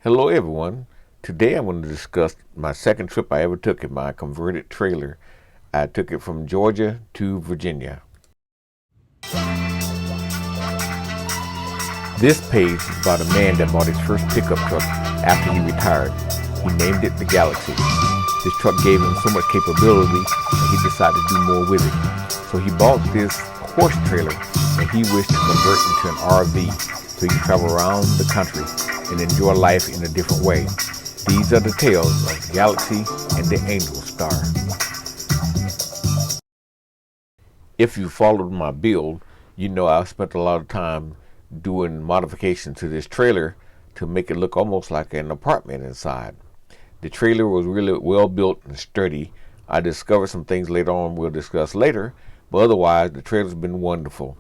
Hello everyone. Today I'm going to discuss my second trip I ever took in my converted trailer. I took it from Georgia to Virginia. This page is about a man that bought his first pickup truck after he retired. He named it the Galaxy. This truck gave him so much capability that he decided to do more with it. So he bought this horse trailer and he wished to convert into an RV so he can travel around the country and enjoy life in a different way. These are the tales of Galaxy and the Angel Star. If you followed my build, you know I spent a lot of time doing modifications to this trailer to make it look almost like an apartment inside. The trailer was really well built and sturdy. I discovered some things later on we'll discuss later, but otherwise the trailer's been wonderful.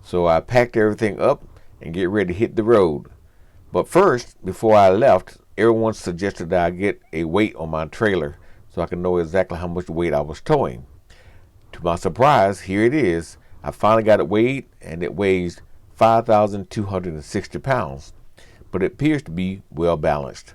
So I packed everything up and get ready to hit the road. But first, before I left, everyone suggested that I get a weight on my trailer so I can know exactly how much weight I was towing. To my surprise, here it is. I finally got it weighed, and it weighs 5,260 pounds, but it appears to be well balanced.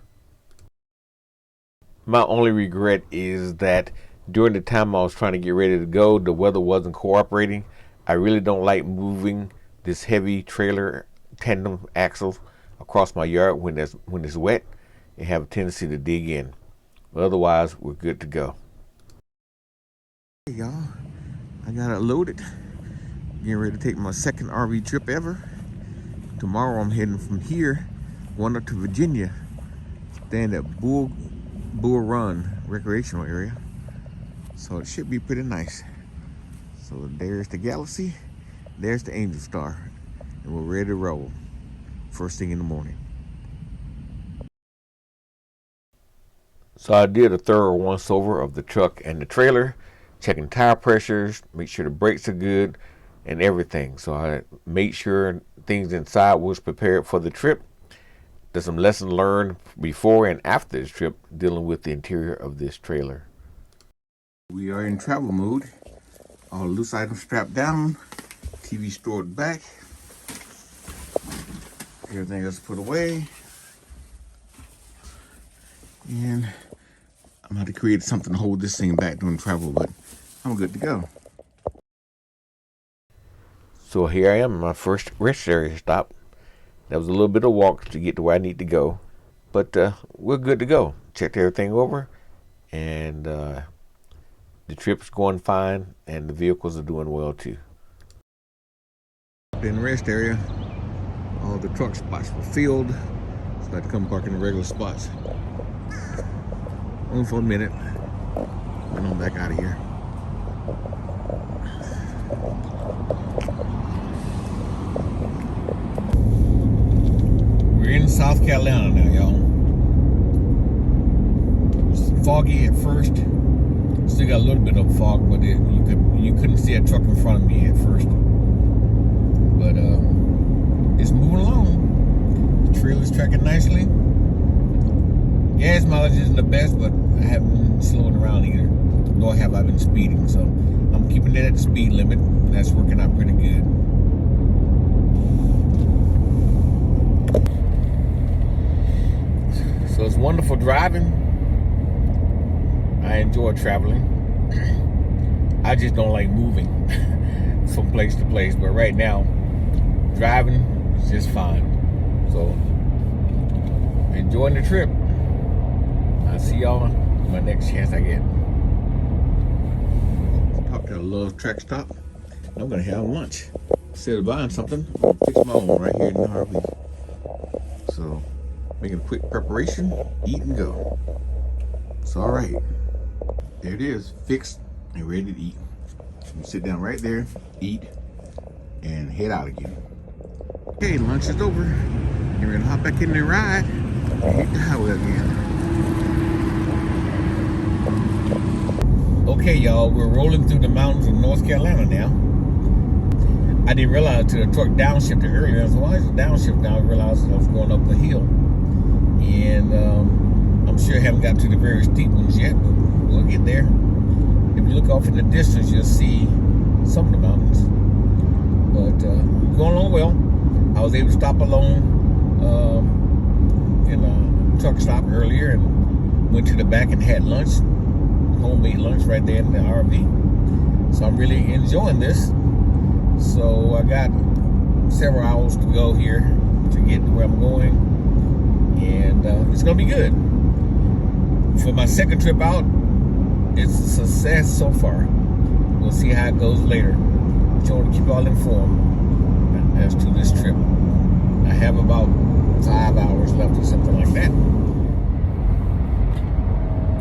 My only regret is that during the time I was trying to get ready to go, the weather wasn't cooperating. I really don't like moving this heavy trailer tandem axle across my yard when it's wet. It have a tendency to dig in. But otherwise, we're good to go. Hey y'all, I got it loaded. Getting ready to take my second RV trip ever. Tomorrow I'm heading from here, going up to Virginia, staying at Bull Run recreational area. So it should be pretty nice. So there's the Galaxy, there's the Angel Star, and we're ready to roll first thing in the morning. So I did a thorough once over of the truck and the trailer, checking tire pressures, make sure the brakes are good and everything. So I made sure things inside was prepared for the trip. There's some lessons learned before and after this trip dealing with the interior of this trailer. We are in travel mode. All loose items strapped down, TV stored back, everything else put away. And I'm going to have to create something to hold this thing back during travel, but I'm good to go. So here I am in my first rest area stop. That was a little bit of walk to get to where I need to go, but we're good to go. Checked everything over, and the trip's going fine, and the vehicles are doing well too. In the rest area, all the truck spots were filled, so I had to come park in the regular spots. Only for a minute, then I'm back out of here. We're in South Carolina now, y'all. It's foggy at first. Still got a little bit of fog, but you couldn't see a truck in front of me at first. But it's moving along. The trailer's tracking nicely. Gas mileage isn't the best, but I haven't been slowing around either. Nor have I been speeding, so I'm keeping it at the speed limit, and that's working out pretty good. So it's wonderful driving. I enjoy traveling. I just don't like moving from place to place, but right now, driving is just fine. So, enjoying the trip. I'll see y'all my next chance I get. Stopped at a little track stop. I'm gonna have lunch. Instead of buying something, I'm gonna fix my own right here in the RV. So, making a quick preparation, eat and go. It's all right. There it is, fixed and ready to eat. You sit down right there, eat, and head out again. Okay, lunch is over. You're gonna hop back in the ride and hit the highway again. Okay, y'all, we're rolling through the mountains of North Carolina now. I didn't realize until the truck downshifted earlier. I said, why is it downshift? Now I realized I was going up the hill. And I'm sure I haven't got to the very steep ones yet, but we'll get there. If you look off in the distance, you'll see some of the mountains. But going along well. I was able to stop alone in truck stop earlier and went to the back and had lunch, homemade lunch right there in the RV. So I'm really enjoying this. So I got several hours to go here to get to where I'm going, and it's gonna be good. For my second trip out, it's a success so far. We'll see how it goes later. Just want to keep y'all informed as to this trip. I have about 5 hours left or something like that.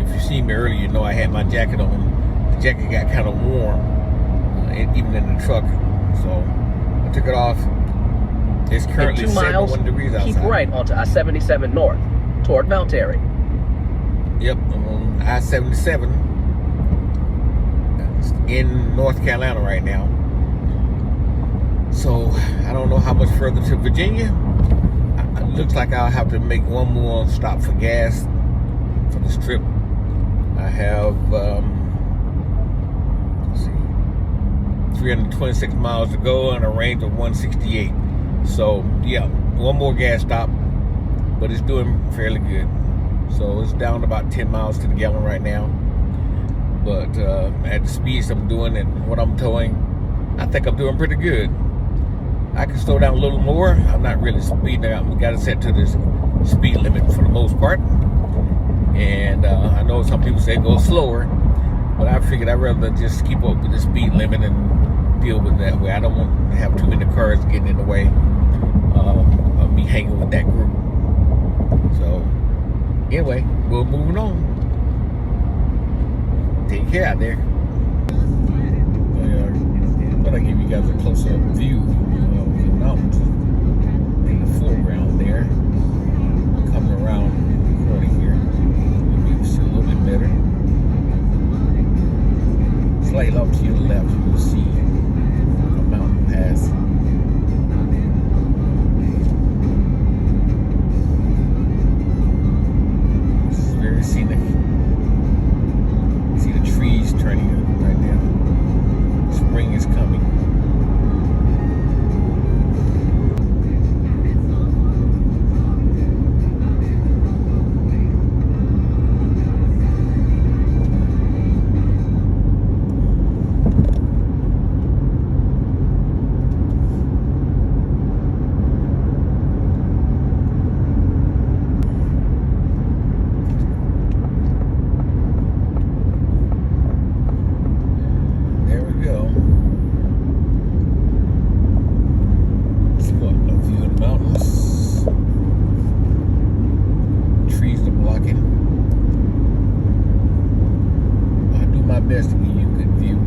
If you see me earlier, you know I had my jacket on. The jacket got kind of warm, even in the truck, so I took it off. It's currently 71 degrees outside. Keep right onto I-77 North toward Mount Airy. Yep, I'm on I-77 in North Carolina right now. So I don't know how much further to Virginia. It looks like I'll have to make one more stop for gas for this trip. I have 326 miles to go and a range of 168. So yeah, one more gas stop, but it's doing fairly good. So it's down about 10 miles to the gallon right now. But at the speeds I'm doing and what I'm towing, I think I'm doing pretty good. I can slow down a little more. I'm not really speeding. I've got it set to this speed limit for the most part. And I know some people say go slower, but I figured I'd rather just keep up with the speed limit and deal with it that way. I don't want to have too many cars getting in the way of me hanging with that group. So anyway, we're moving on. Take care out there. But I give you guys a close-up view of the mountains in the foreground there. Coming around the corner here, maybe see a little bit better. Slightly off to your left, you will see a mountain pass. This is very scenic. See the trees turning right now. Spring is coming. Best to give you a good view.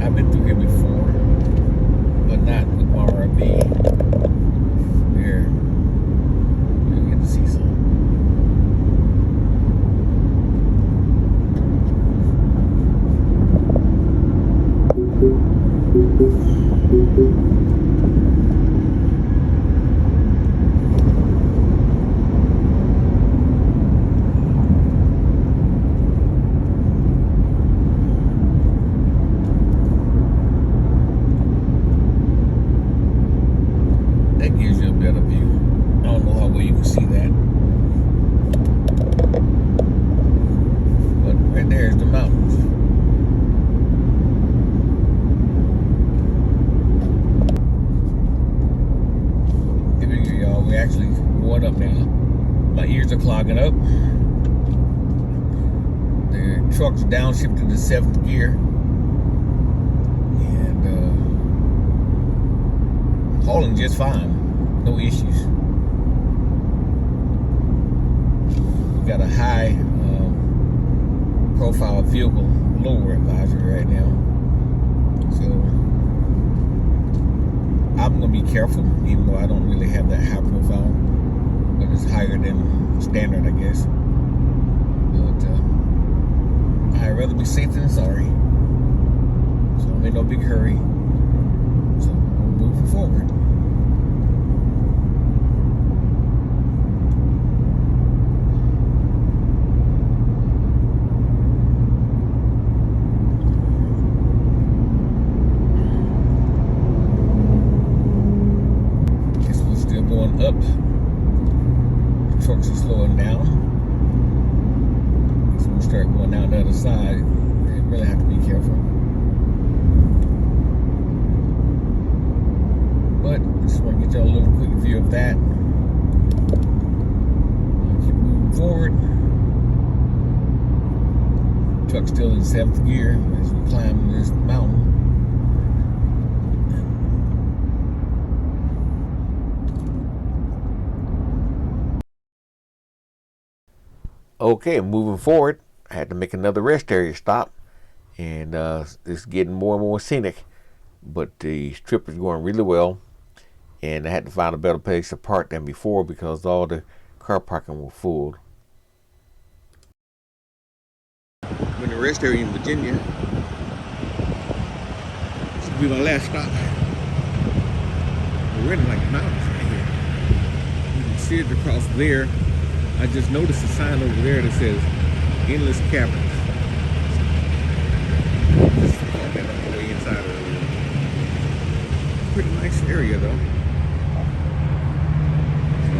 I've been through here before, but not with my RV. There, you'll get to see some. That gives you a better view. I don't know how well you can see that. But right there is the mountains. Here we go, y'all. We're actually going up now. My ears are clogging up. The truck's downshifted to 7th gear. And hauling just fine. No issues. We got a high profile vehicle lower advisory right now. So I'm gonna be careful, even though I don't really have that high profile, but it's higher than standard, I guess. But I'd rather be safe than sorry. So I'm in no big hurry. So we're moving forward. side, you really have to be careful. But I just want to get y'all a little quick view of that. Keep moving forward. Truck's still in 7th gear as we climb this mountain. Okay, moving forward, I had to make another rest area stop, and it's getting more and more scenic, but the trip is going really well, and I had to find a better place to park than before because all the car parking was full. I'm in the rest area in Virginia. This will be my last stop. We're in like mountains right here. You can see it across there. I just noticed a sign over there that says Endless Caverns. Just caught that on the way inside earlier. Pretty nice area though. So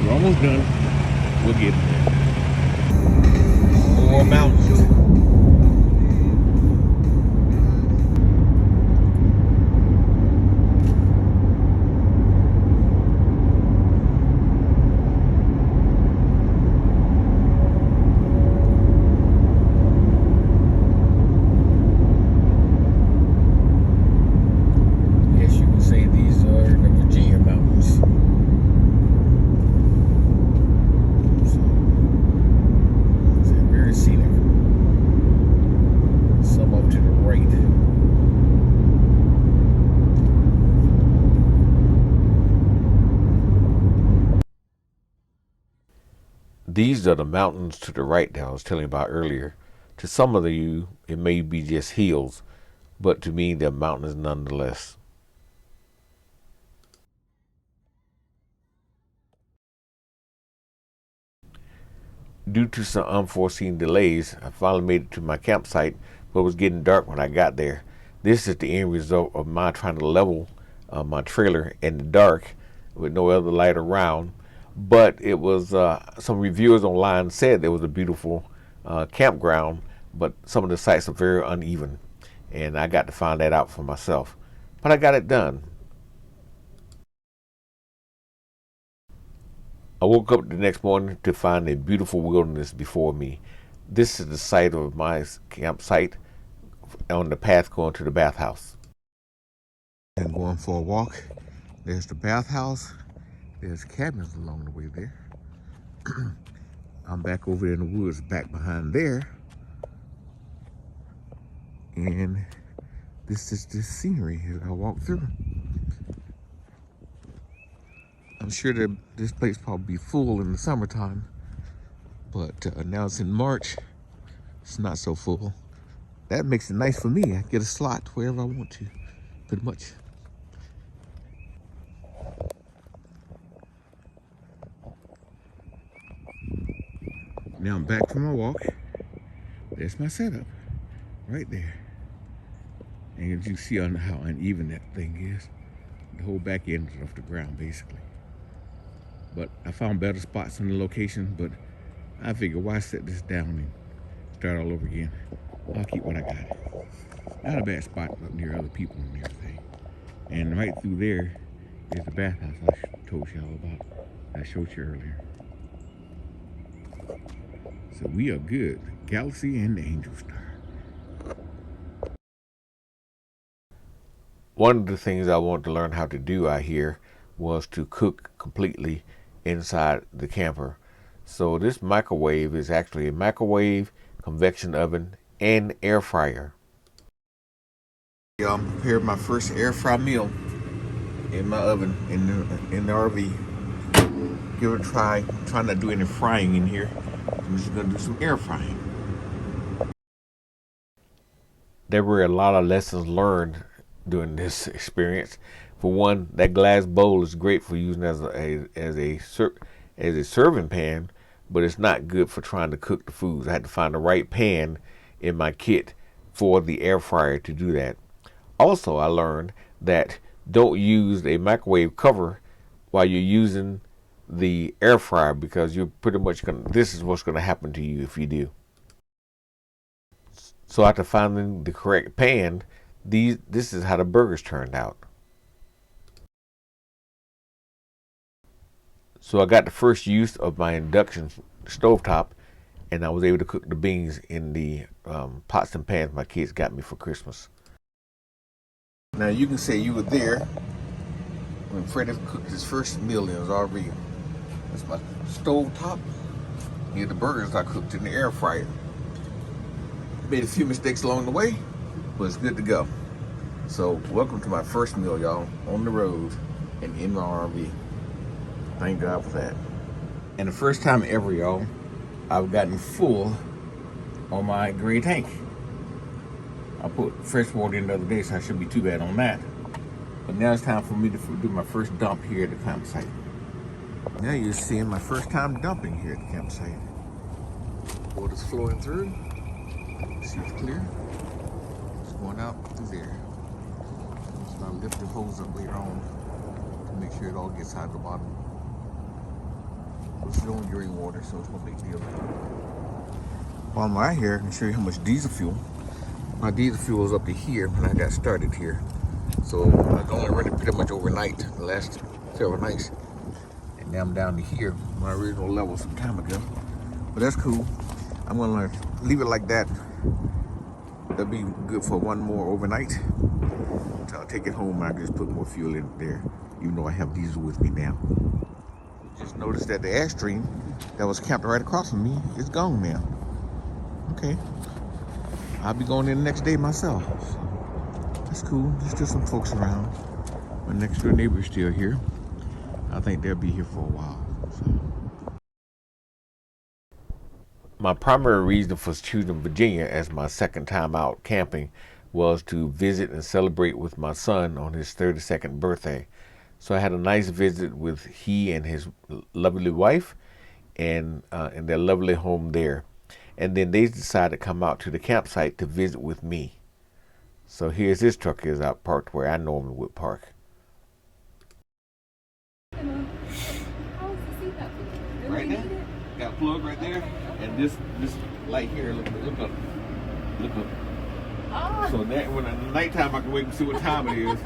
we're almost done. We'll get there. More mountains. These are the mountains to the right that I was telling you about earlier. To some of you, it may be just hills, but to me, they're mountains nonetheless. Due to some unforeseen delays, I finally made it to my campsite, but it was getting dark when I got there. This is the end result of my trying to level my trailer in the dark with no other light around. But it was some reviewers online said there was a beautiful campground, but some of the sites are very uneven, and I got to find that out for myself. But I got it done. I woke up the next morning to find a beautiful wilderness before me. This is the site of my campsite on the path going to the bathhouse. And going for a walk. There's the bathhouse. There's cabins along the way there. I'm back over there in the woods, back behind there. And this is the scenery as I walk through. I'm sure that this place probably be full in the summertime, but now it's in March, it's not so full. That makes it nice for me. I get a slot wherever I want to, pretty much. Now I'm back from my walk. There's my setup, right there. And as you see on how uneven that thing is, the whole back end is off the ground, basically. But I found better spots in the location, but I figured why set this down and start all over again. I'll keep what I got. Not a bad spot up near other people and everything. And right through there is the bathhouse I told y'all about. I showed you earlier. So we are good. Galaxy and Angel Star. One of the things I wanted to learn how to do out here was to cook completely inside the camper. So this microwave is actually a microwave, convection oven, and air fryer. I prepared my first air fry meal in my oven in the RV. Give it a try. I'm trying not to do any frying in here. I'm just gonna do some air frying. There were a lot of lessons learned during this experience. For one, that glass bowl is great for using as a serving pan, but it's not good for trying to cook the foods. I had to find the right pan in my kit for the air fryer to do that. Also, I learned that don't use a microwave cover while you're using the air fryer because you're pretty much this is what's gonna happen to you if you do. So after finding the correct pan, this is how the burgers turned out. So I got the first use of my induction stovetop, and I was able to cook the beans in the pots and pans my kids got me for Christmas. Now you can say you were there when Freddy cooked his first meal in his RV. That's my stove top. Here the burgers I cooked in the air fryer. Made a few mistakes along the way, but it's good to go. So welcome to my first meal, y'all, on the road and in my RV. Thank God for that. And the first time ever, y'all, I've gotten full on my gray tank. I put fresh water in the other day, so I shouldn't be too bad on that. But now it's time for me to do my first dump here at the campsite. Now you're seeing my first time dumping here at the campsite. Water's flowing through. See it's clear. It's going out through there. So I'll lift the hose up later on to make sure it all gets out of the bottom. It's only green water, so it's no big deal. While I'm right here, I can show you how much diesel fuel. My diesel fuel is up to here when I got started here. So I was only running pretty much overnight, the last several nights. And now I'm down to here, my original level some time ago. But that's cool. I'm gonna leave it like that. That'll be good for one more overnight. Until I take it home, I can just put more fuel in there, even though I have diesel with me now. Just noticed that the Airstream that was camped right across from me is gone now. Okay. I'll be going in the next day myself. So that's cool. There's still some folks around. My next door neighbor is still here. I think they'll be here for a while. So. My primary reason for choosing Virginia as my second time out camping was to visit and celebrate with my son on his 32nd birthday. So I had a nice visit with he and his lovely wife and in their lovely home there. And then they decided to come out to the campsite to visit with me. So here's his truck is out parked where I normally would park. Right there, got a plug right there, and this light here. Look up. Oh. So that when at nighttime I can wait and see what time it is,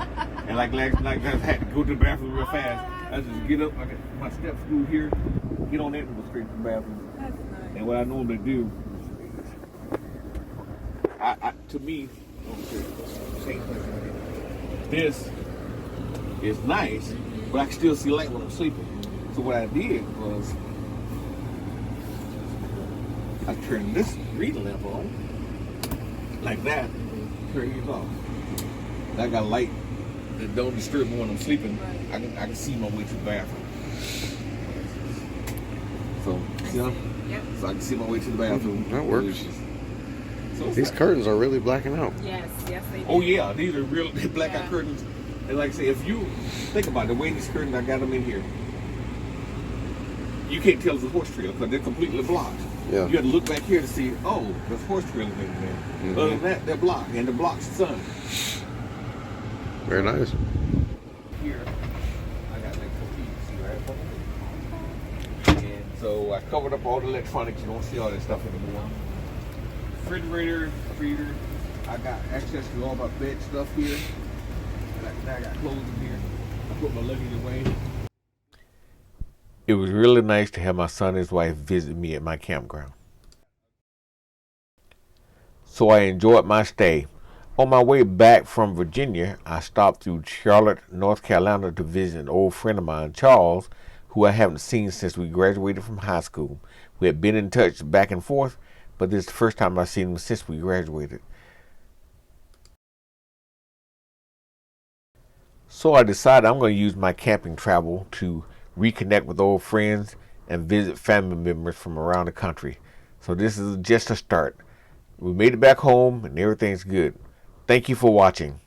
and like last night I had to go to the bathroom real fast. I just get up, I got my steps through here, get on that and go straight to the bathroom. That's nice. And what I normally do, to me, this is nice, but I can still see light when I'm sleeping. So what I did was I turned this reading lamp on, like that, turn it off. I got light that don't disturb me when I'm sleeping. I can see my way to the bathroom. So, so I can see my way to the bathroom. That works. So these curtains are really blacking out. Yes, they do. Oh yeah, these are real blackout curtains. And like I say, if you think about it, the way these curtains, I got them in here, you can't tell it's a horse trailer because they're completely blocked. Yeah. You have to look back here to see, oh, there's horse trailers in there. Mm-hmm. Other than that, they're blocked, and the block's sun. Very nice. Here, I got that TV, see right? And so I covered up all the electronics. You don't see all that stuff anymore. Refrigerator, freezer. I got access to all my bed stuff here. Now I got clothes in here. I put my luggage away. It was really nice to have my son and his wife visit me at my campground. So I enjoyed my stay. On my way back from Virginia, I stopped through Charlotte, North Carolina to visit an old friend of mine, Charles, who I haven't seen since we graduated from high school. We had been in touch back and forth, but this is the first time I've seen him since we graduated. So I decided I'm going to use my camping travel to reconnect with old friends and visit family members from around the country. So this is just a start. We made it back home and everything's good. Thank you for watching.